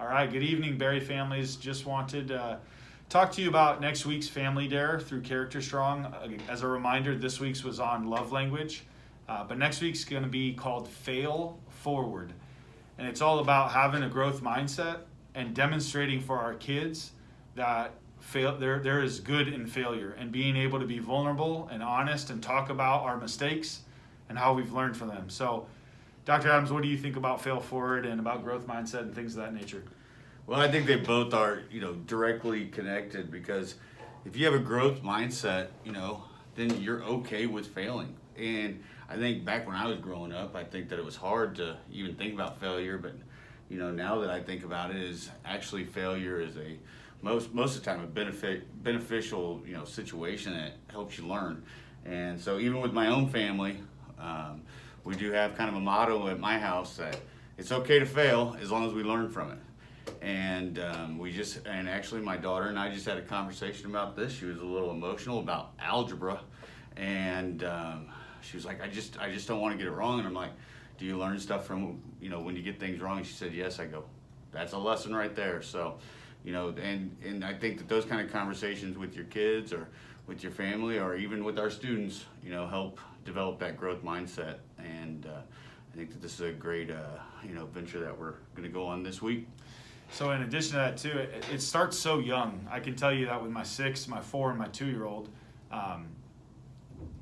All right, good evening, Berry families. Just wanted to talk to you about next week's Family Dare through Character Strong. As a reminder, this week's was on love language, but next week's going to be called Fail Forward. And it's all about having a growth mindset and demonstrating for our kids that there is good in failure, and being able to be vulnerable and honest and talk about our mistakes and how we've learned from them. So, Dr. Adams, what do you think about Fail Forward and about growth mindset and things of that nature? Well, I think they both are, directly connected, because if you have a growth mindset, then you're okay with failing. And I think back when I was growing up, I think that it was hard to even think about failure, but now that I think about it, is actually failure is a most of the time a beneficial situation that helps you learn. And so even with my own family, we do have kind of a motto at my house that it's okay to fail as long as we learn from it. And and actually my daughter and I just had a conversation about this. She was a little emotional about algebra, and she was like, I just don't want to get it wrong. And I'm like, do you learn stuff from when you get things wrong? And she said yes. I go, that's a lesson right there. So and I think that those kind of conversations with your kids or with your family or even with our students help develop that growth mindset. And I think that this is a great venture that we're going to go on this week. So in addition to that too, it starts so young. I can tell you that with my 6, my 4, and my 2-year-old,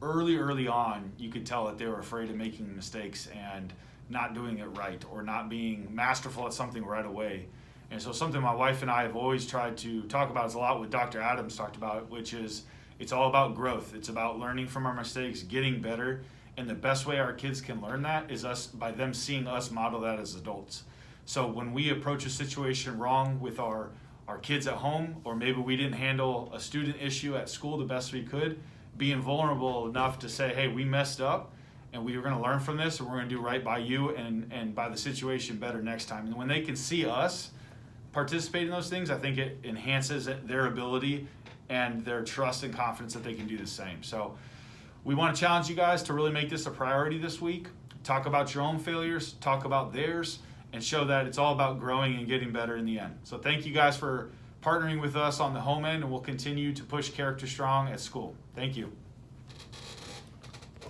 early on, you could tell that they were afraid of making mistakes and not doing it right, or not being masterful at something right away. And so something my wife and I have always tried to talk about is a lot what Dr. Adams talked about, which is it's all about growth. It's about learning from our mistakes, getting better. And the best way our kids can learn that is by them seeing us model that as adults. So when we approach a situation wrong with our kids at home, or maybe we didn't handle a student issue at school the best we could, being vulnerable enough to say, hey, we messed up and we were going to learn from this, and we're going to do right by you and by the situation better next time. And when they can see us participate in those things, I think it enhances their ability and their trust and confidence that they can do the same. So we want to challenge you guys to really make this a priority this week. Talk about your own failures, talk about theirs, and show that it's all about growing and getting better in the end. So thank you guys for partnering with us on the home end, and we'll continue to push Character Strong at school. Thank you.